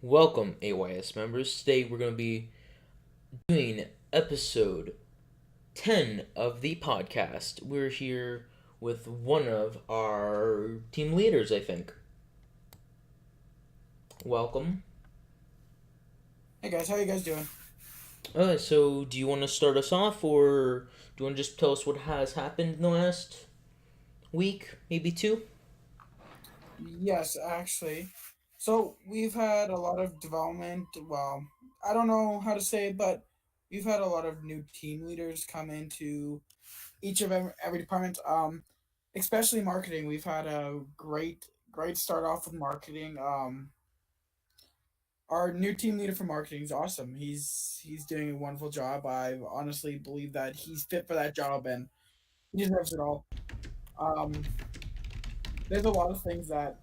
Welcome, AYS members. Today we're going to be doing episode 10 of the podcast. We're here with one of our team leaders, I think. Welcome. Hey guys, how you guys doing? So do you want to start us off, or do you want to just tell us what has happened in the last week, maybe two? Yes, actually. So we've had a lot of development. Well, I don't know how to say it, but we've had a lot of new team leaders come into each of every department. Especially marketing. We've had a great start off with marketing. Our new team leader for marketing is awesome. He's doing a wonderful job. I honestly believe that he's fit for that job and he deserves it all. Um, there's a lot of things that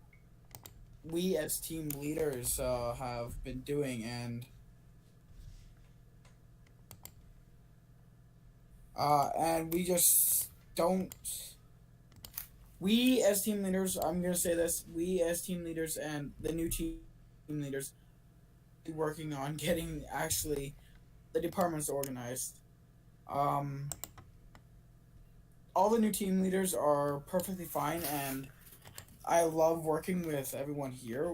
we as team leaders have been doing, and we just don't. We as team leaders, I'm gonna say this: we as team leaders and the new team leaders working on getting actually the departments organized. Um, all the new team leaders are perfectly fine, and I love working with everyone here,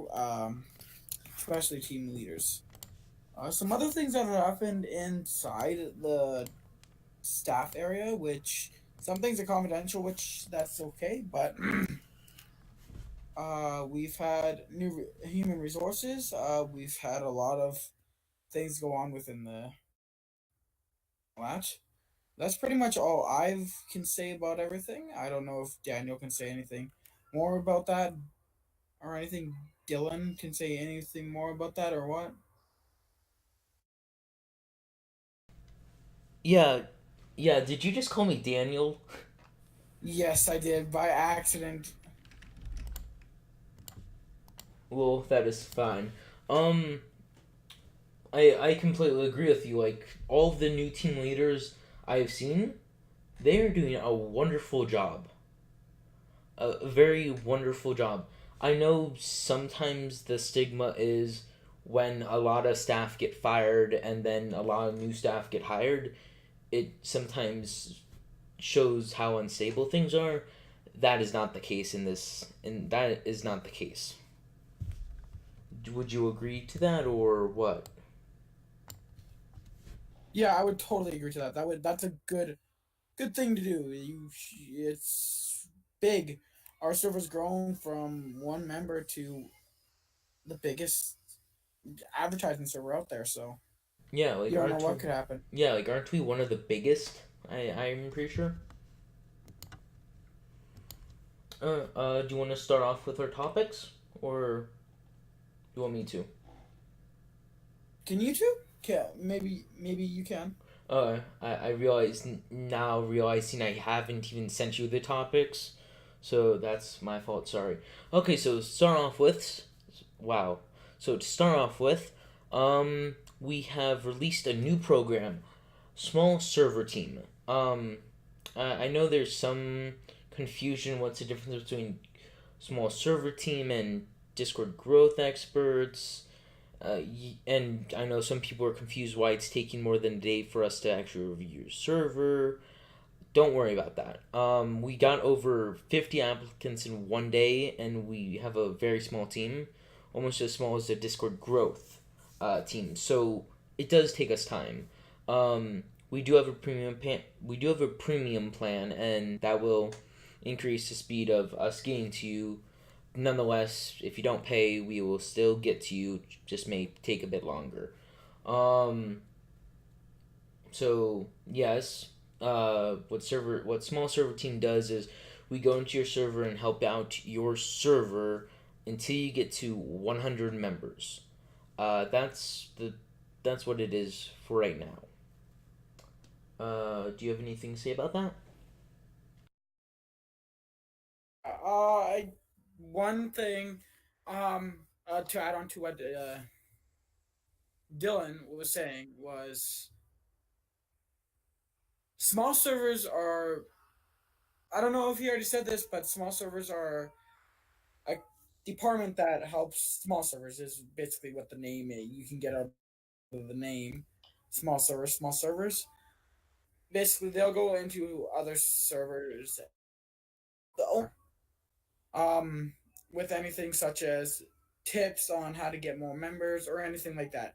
especially team leaders. Some other things that have happened inside the staff area, which some things are confidential, which that's okay. But we've had new human resources. We've had a lot of things go on within the latch. That's pretty much all I can say about everything. I don't know if Daniel can say anything more about that or anything. Dylan can say anything more about that or what? Yeah, yeah, did you just call me Daniel? Yes, I did by accident. Well, that is fine. Um, I completely agree with you. Like, all the new team leaders I've seen, they are doing a wonderful job. A very wonderful job. I know sometimes the stigma is when a lot of staff get fired and then a lot of new staff get hired, it sometimes shows how unstable things are. That is not the case in this, and that is not the case. Would you agree to that or what? Yeah, I would totally agree to that. That's a good thing to do. It's big. Our server's grown from one member to the biggest advertising server out there. So Yeah, like you don't know aren't we, what could happen. yeah, like aren't we one of the biggest? I'm pretty sure. Do you want to start off with our topics, or do you want me to? Can you two? Yeah, maybe you can. I realize now realizing I haven't even sent you the topics, so that's my fault. Sorry. Okay, so start off with, wow. So to start off with, we have released a new program, small server team. I know there's some confusion. What's the difference between small server team and Discord growth experts? And I know some people are confused why it's taking more than a day for us to actually review your server. Don't worry about that. We got over 50 applicants in one day, and we have a very small team, almost as small as the Discord growth team. So it does take us time. We do have a we do have a premium plan, and that will increase the speed of us getting to you. Nonetheless, if you don't pay, we will still get to you. Just may take a bit longer. Um, so yes, what small server team does is we go into your server and help out your server until you get to 100 members. That's what it is for right now. Do you have anything to say about that? I one thing, to add on to what Dylan was saying was small servers are. I don't know if he already said this, but small servers are a department that helps small servers is basically what the name is. You can get out of the name small servers. Basically, they'll go into other servers the owner um, with anything such as tips on how to get more members or anything like that.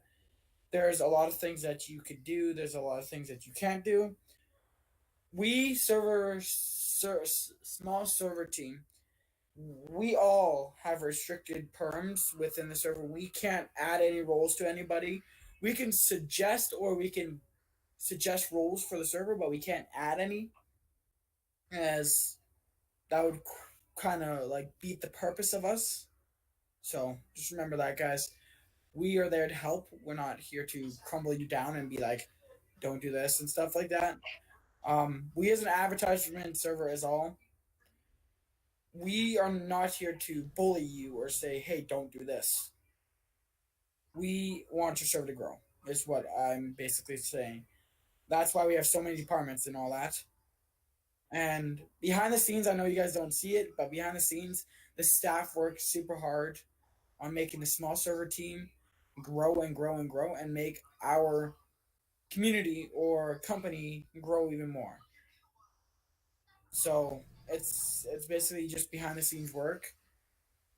There's a lot of things that you could do. There's a lot of things that you can't do. We small server team. We all have restricted perms within the server. We can't add any roles to anybody. We can suggest or we can suggest roles for the server, but we can't add any, as that would kind of like beat the purpose of us. So just remember that, guys. We are there to help. We're not here to crumble you down and be like, don't do this and stuff like that. We as an advertisement server as all, we are not here to bully you or say, hey, don't do this. We want your server to grow, is what I'm basically saying. That's why we have so many departments and all that. And behind the scenes, I know you guys don't see it, but behind the scenes, the staff works super hard on making the small server team grow and grow and grow and make our community or company grow even more. So it's basically just behind the scenes work.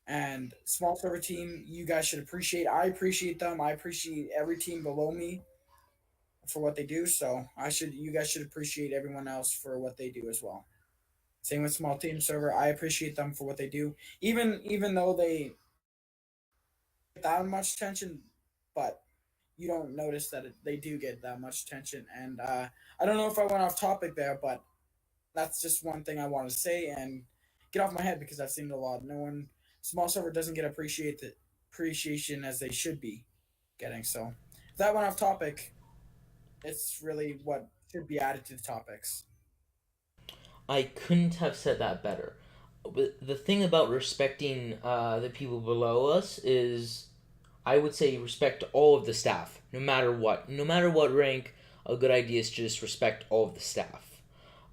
And small server team, you guys should appreciate. I appreciate them. I appreciate every team below me for what they do. So I should you guys should appreciate everyone else for what they do as well. Same with small team server. I appreciate them for what they do. Even though they get that much attention, but you don't notice that they do get that much attention. And I don't know if I went off topic there, but that's just one thing I want to say and get off my head because I've seen it a lot. No one small server doesn't get appreciation as they should be getting. So if that went off topic, it's really what should be added to the topics. I couldn't have said that better. But the thing about respecting the people below us is, I would say, respect all of the staff, no matter what. No matter what rank, a good idea is to just respect all of the staff.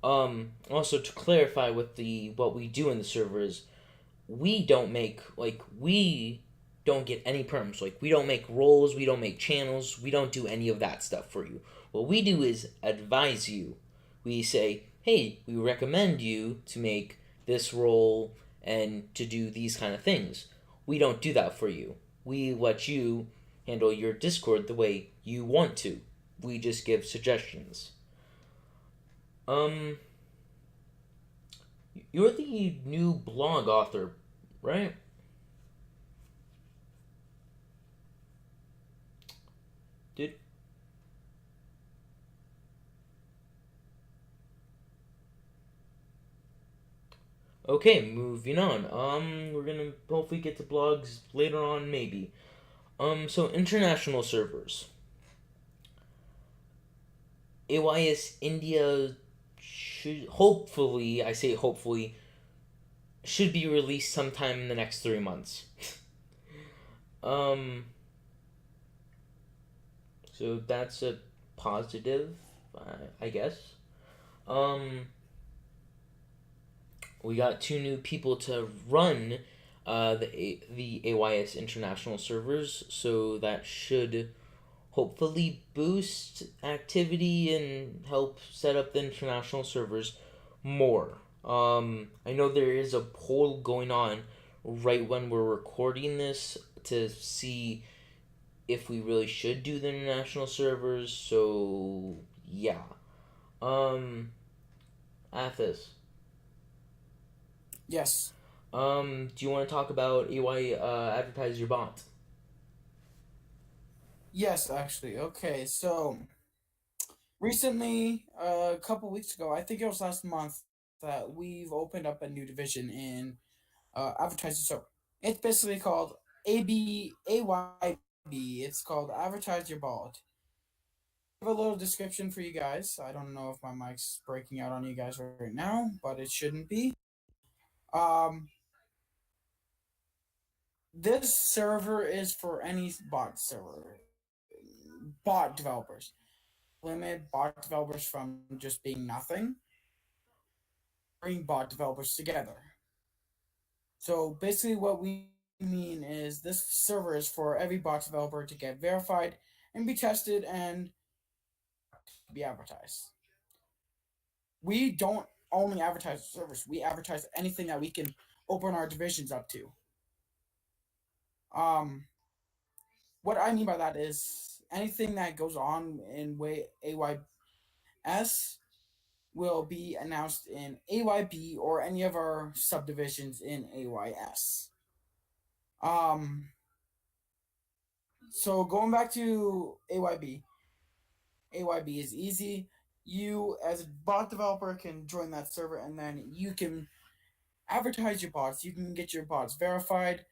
Also, to clarify with the what we do in the server is, we don't get any perms. Like, we don't make roles, we don't make channels, we don't do any of that stuff for you. What we do is advise you. We say, hey, we recommend you to make this role and to do these kind of things. We don't do that for you. We let you handle your Discord the way you want to. We just give suggestions. Um, you're the new blog author, right? Did Okay, moving on. We're gonna hopefully get to blogs later on, maybe. So international servers. AYS India should hopefully, I say hopefully, should be released sometime in the next 3 months. um, so that's a positive, I guess. Um, we got two new people to run the AYS international servers, so that should hopefully boost activity and help set up the international servers more. I know there is a poll going on right when we're recording this to see if we really should do the international servers. So yeah. Um, Athos. Yes. Do you want to talk about AY advertise your bot? Yes, actually. Okay, so recently, a couple weeks ago, I think it was last month, that we've opened up a new division in advertising. So it's basically called AYB. It's called Advertise Your Bald. I have a little description for you guys. I don't know if my mic's breaking out on you guys right now, but it shouldn't be. Um, this server is for any bot server, bot developers. Limit bot developers from just being nothing. Bring bot developers together. So basically, what we mean is this server is for every bot developer to get verified and be tested and be advertised. We don't only advertise servers; we advertise anything that we can open our divisions up to. Um, what I mean by that is anything that goes on in way AYS will be announced in AYB or any of our subdivisions in AYS. Um, so going back to AYB is easy. You, as a bot developer, can join that server and then you can advertise your bots. You can get your bots verified.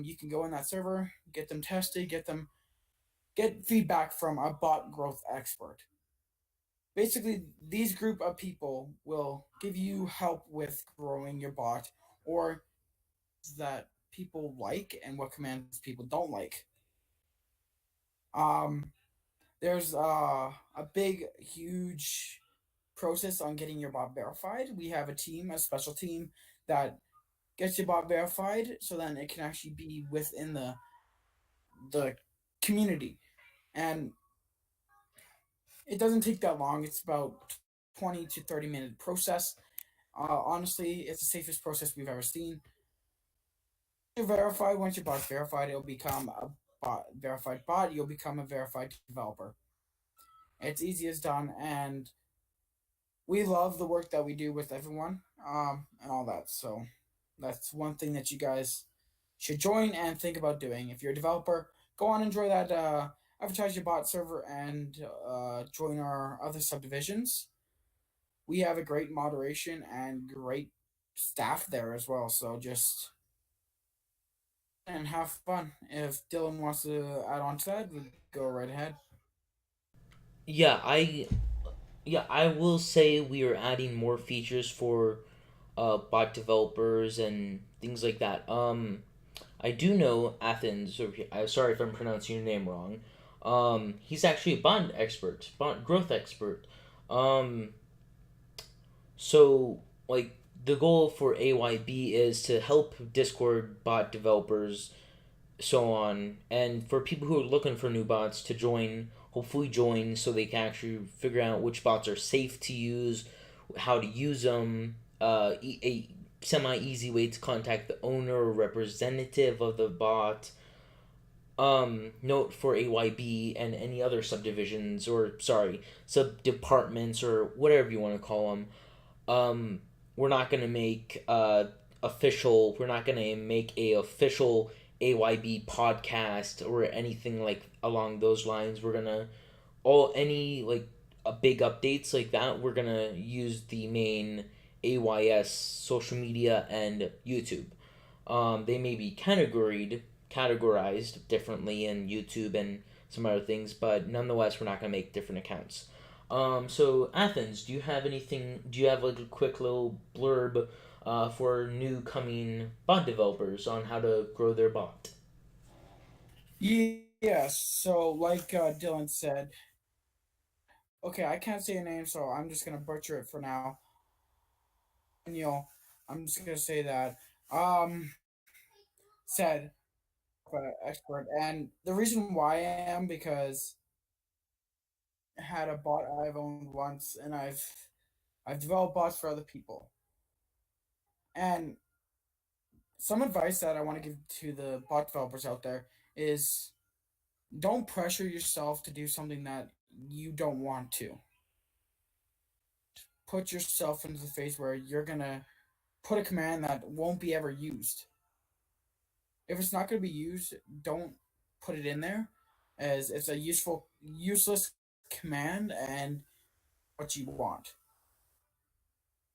You can go in that server, get them tested, get feedback from a bot growth expert. Basically, these group of people will give you help with growing your bot or that people like and what commands people don't like. Um, there's a big, huge process on getting your bot verified. We have a team, a special team that gets your bot verified, so then it can actually be within the community, and it doesn't take that long. It's about 20 to 30 minute process. Honestly, it's the safest process we've ever seen. You're verified. Once your bot's verified, it'll become a verified bot. You'll become a verified developer. It's easy as done, and we love the work that we do with everyone, and all that. So that's one thing that you guys should join and think about doing. If you're a developer, go on and enjoy that advertise your bot server and join our other subdivisions. We have a great moderation and great staff there as well. So just and have fun. If Dylan wants to add on to that, we go right ahead. Yeah, I will say we are adding more features for bot developers and things like that. I do know Athens. Or I'm sorry if I'm pronouncing your name wrong. He's actually a bot expert, bot growth expert. Um, so like the goal for AYB is to help Discord bot developers, so on, and for people who are looking for new bots to join, hopefully join so they can actually figure out which bots are safe to use, how to use them, a semi easy way to contact the owner or representative of the bot. Note for AYB and any other subdivisions, or sorry, sub departments, or whatever you want to call them. um, we're not gonna make official. We're not gonna make a official AYB podcast or anything like along those lines. We're gonna all any like a big updates like that. We're gonna use the main AYS social media and YouTube. They may be categorized differently in YouTube and some other things, but nonetheless, we're not gonna make different accounts. So Athens, do you have anything? Do you have like a quick little blurb for new coming bot developers on how to grow their bot? Yes. So like Dylan said, okay, I can't say your name, so I'm just gonna butcher it for now. Daniel, I'm just gonna say that. Said expert, and the reason why I am because I had a bot I've owned once, and I've developed bots for other people. And some advice that I want to give to the bot developers out there is don't pressure yourself to do something that you don't want to. Put yourself into the phase where you're gonna put a command that won't be ever used. If it's not gonna be used, don't put it in there, as it's a useless command and what you want.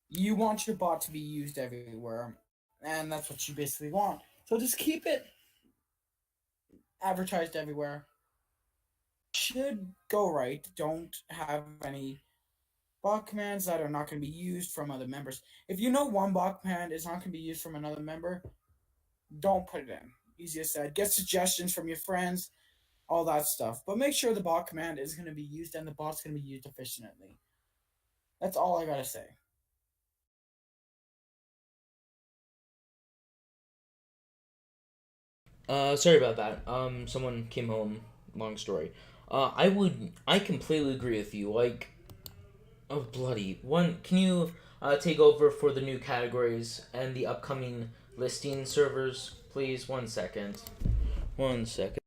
You want your bot to be used everywhere, and that's what you basically want. So just keep it advertised everywhere. Should go right. Don't have any bot commands that are not going to be used from other members. If you know one bot command is not going to be used from another member, don't put it in. Easier said. Get suggestions from your friends, all that stuff. But make sure the bot command is going to be used and the bot's going to be used efficiently. That's all I got to say. Sorry about that. Someone came home. Long story. I completely agree with you. Like, oh bloody one. Can you take over for the new categories and the upcoming listing servers, please? 1 second. 1 second.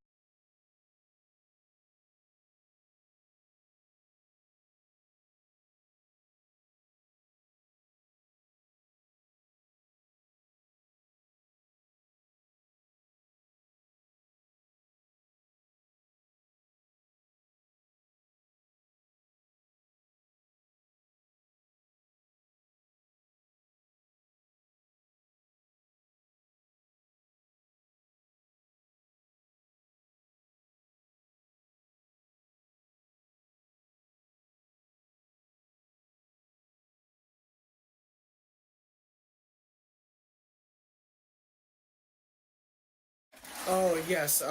Oh yes.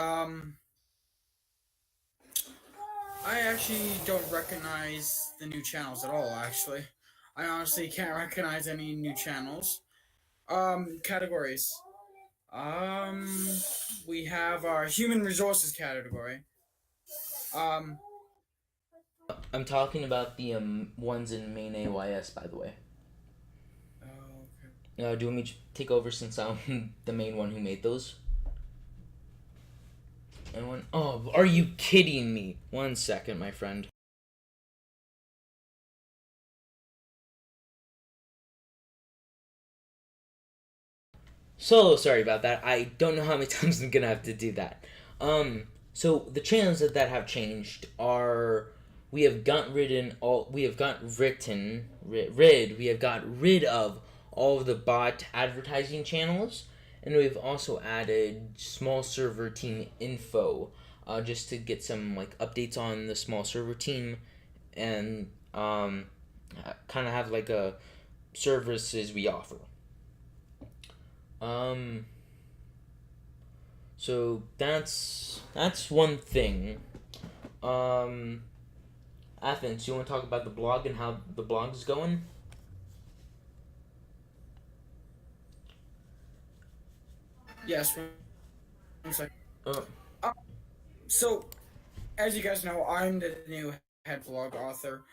I actually don't recognize the new channels at all. Actually, I honestly can't recognize any new channels. Categories. Um, we have our human resources category. Um, I'm talking about the ones in main AYS, by the way. okay. Do you want me to take over since I'm the main one who made those? Anyone? Oh, are you kidding me? 1 second, my friend. So sorry about that. I don't know how many times I'm gonna have to do that. So the channels that have changed are we have got written rid we have got rid of all of the bot advertising channels, and we've also added small server team info, just to get some like updates on the small server team, and kind of have like a services we offer. Um, So that's one thing. Um, Athens, you want to talk about the blog and how the blog's going? Yes. One second. Uh, Uh, so, as you guys know, I'm the new head blog author.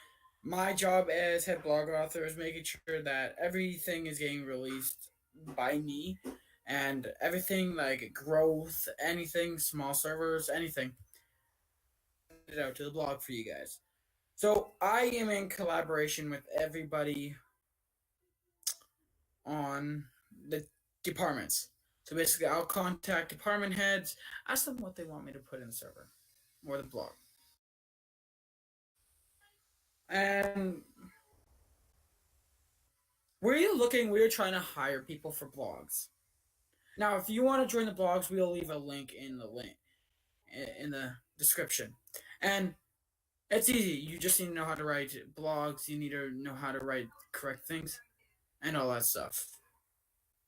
My job as head blog author is making sure that everything is getting released by me, and everything like growth, anything, small servers, anything, it out to the blog for you guys. So I am in collaboration with everybody on the departments. So basically, I'll contact department heads, ask them what they want me to put in the server or the blog. And we're trying to hire people for blogs. Now, if you want to join the blogs, we'll leave a link in the description. And it's easy. You just need to know how to write blogs. You need to know how to write correct things and all that stuff.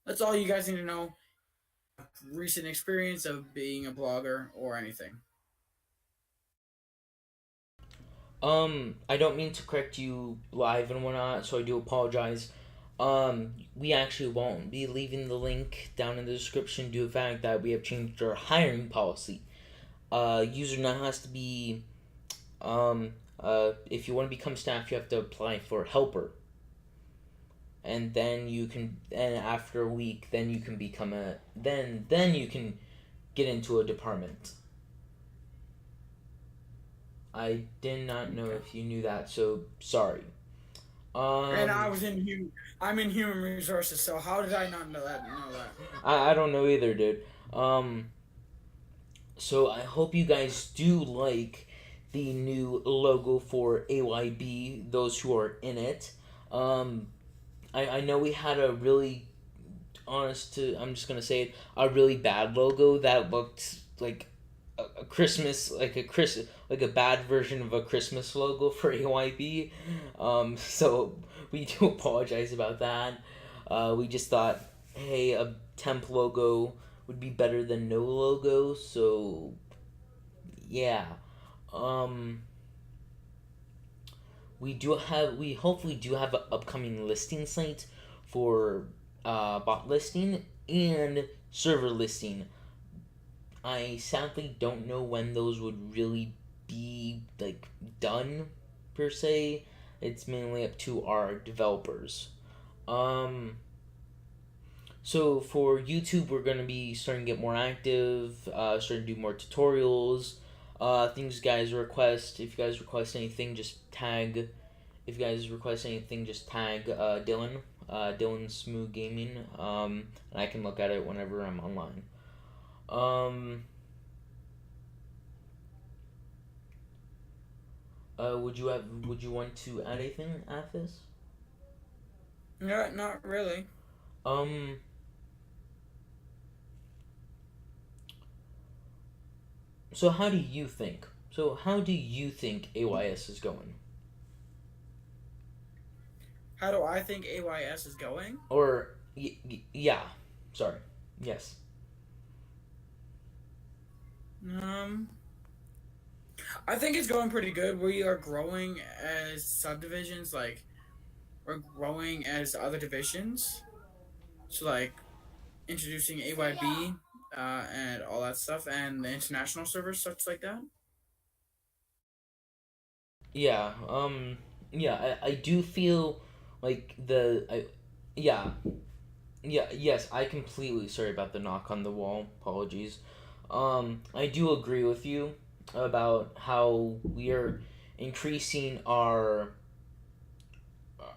That's all you guys need to know. Recent experience of being a blogger or anything. I don't mean to correct you live and whatnot, so I do apologize. We actually won't be leaving the link down in the description due to the fact that we have changed our hiring policy. User now has to be, if you want to become staff, you have to apply for helper, and then and after a week, then you can become then you can get into a department. I did not know Okay. if you knew that, so sorry. And Um, I'm in human resources, so how did I not know that? I don't know either, dude. Um, so I hope you guys do like the new logo for AYB, those who are in it. Um, I know we had a really I'm just gonna say it, a really bad logo that looked like a Christmas, like a bad version of a Christmas logo for AYB. So we do apologize about that. We just thought, hey, a temp logo would be better than no logo. So yeah, um, we hopefully do have an upcoming listing site for bot listing and server listing. I sadly don't know when those would really be like done per se. It's mainly up to our developers. Um, so for YouTube, we're gonna be starting to get more active, starting to do more tutorials, things you guys request. If you guys request anything, just tag. If you guys request anything, just tag Dylan, Dylan Smooth Gaming, and I can look at it whenever I'm online. Um, would you want to add anything at this? No, not really. Um, so how do you think AYS is going? How do I think AYS is going? Or yeah, sorry. Yes. Um, I think it's going pretty good. We are growing as subdivisions, like we're growing as other divisions. So like introducing AYB and all that stuff, and the international servers, such like that. Yeah. Yeah, I do feel like yeah. Yeah, yes, I completely sorry about the knock on the wall. Apologies. I do agree with you about how we are increasing our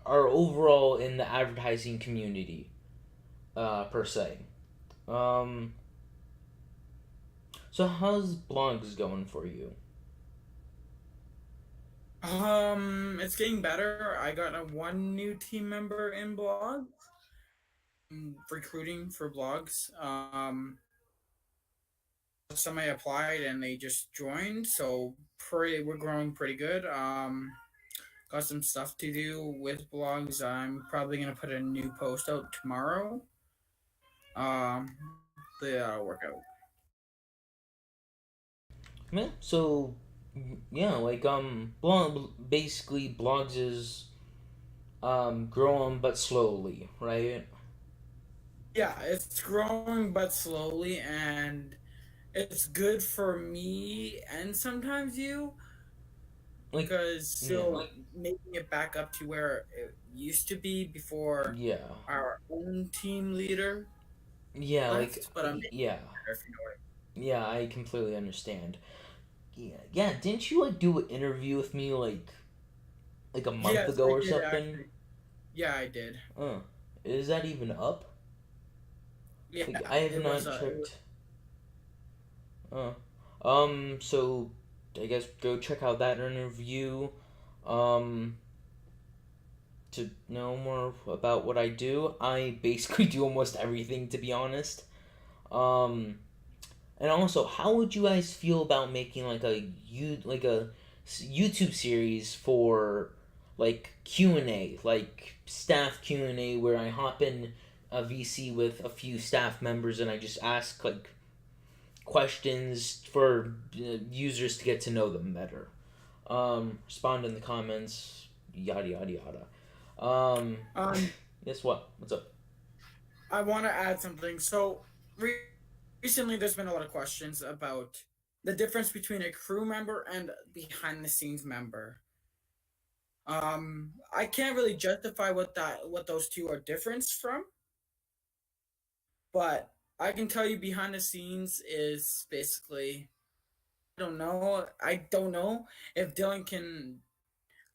overall in the advertising community, per se. Um, so how's blogs going for you? It's getting better. I got one new team member in blog, recruiting for blogs. Some I applied and they just joined, so we're growing pretty good. Got some stuff to do with blogs. I'm probably gonna put a new post out tomorrow. Um, that'll work out. Yeah, so yeah, like basically blogs is growing but slowly, right? Yeah, it's growing but slowly, and it's good for me and sometimes you Like because yeah, still making it back up to where it used to be before yeah, our own team leader yeah, left. But I'm making yeah, it better, if you know what yeah. I completely understand. Yeah, yeah. Didn't you like do an interview with me like a I mean. month Yes, ago I or did something? actually. Yeah, I did. Uh, is that even up? Yeah, Like I have it was. not It was checked. Uh, so I guess go check out that interview. Um, to know more about what I do, I basically do almost everything to be honest. Um, and also, how would you guys feel about making like a YouTube series for like Q&A, like staff Q&A where I hop in a VC with a few staff members and I just ask like questions for users to get to know them better. Respond in the comments, yada yada yada. um. Guess what? What's up? I want to add something. So recently, there's been a lot of questions about the difference between a crew member and behind the scenes member. I can't really justify what those two are different from, but I can tell you behind the scenes is basically I don't know. I don't know if Dylan can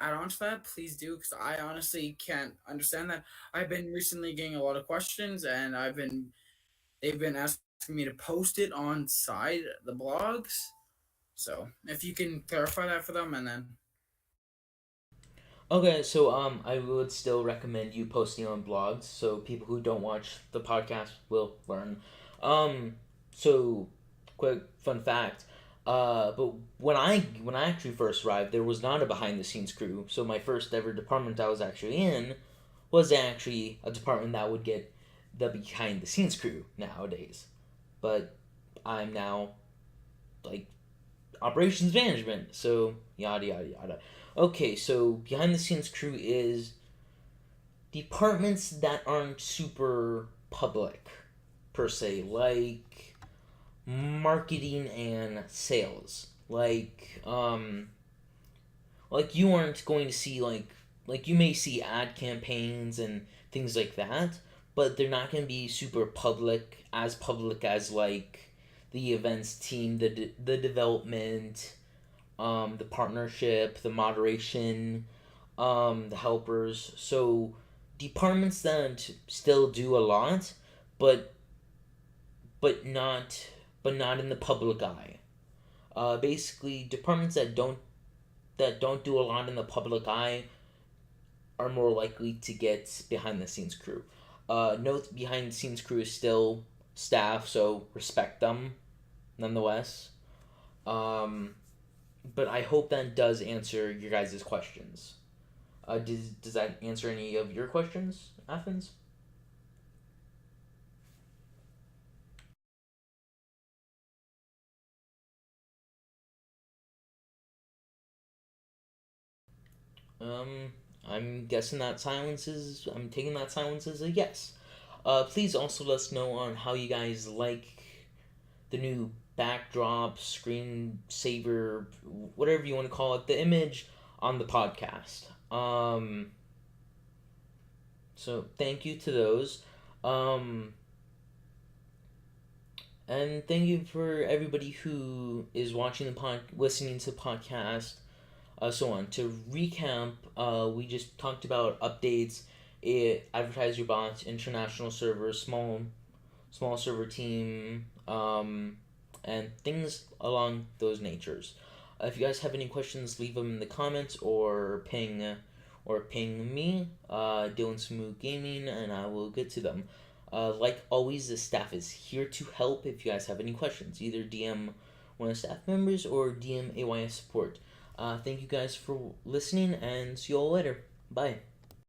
add on to that. Please do, because I honestly can't understand that. I've been recently getting a lot of questions, and they've been asking me to post it on side the blogs. So if you can clarify that for them, and then Okay, so I would still recommend you posting on blogs so people who don't watch the podcast will learn. Um, so quick fun fact. But when I actually first arrived, there was not a behind the scenes crew. So my first ever department I was actually in was actually a department that would get the behind the scenes crew nowadays. But I'm now like operations management. So yada yada yada. Okay, so behind the scenes crew is departments that aren't super public per se, like marketing and sales. Like you aren't going to see like you may see ad campaigns and things like that, but they're not going to be super public as like the events team, the development, the partnership, the moderation, the helpers. So departments that still do a lot, but but not but not in the public eye. Basically, departments that don't do a lot in the public eye are more likely to get behind the scenes crew. Note behind the scenes crew is still staff, so respect them nonetheless. Um, but I hope that does answer your guys' questions. Does that answer any of your questions, Athens? Um, I'm guessing that silence is. I'm taking that silence as a yes. Please also let us know on how you guys like the new backdrop, screensaver, whatever you want to call it, the image on the podcast. So thank you to those. Um, and thank you for everybody who is watching listening to the podcast, so on. To recap, we just talked about updates, advertise your bots, international server, small server team, and things along those natures. If you guys have any questions, leave them in the comments or ping me, Dylan Smooth Gaming, and I will get to them. Like always, the staff is here to help if you guys have any questions. Either DM one of the staff members or DM AYS support. Thank you guys for listening, and see you all later. Bye.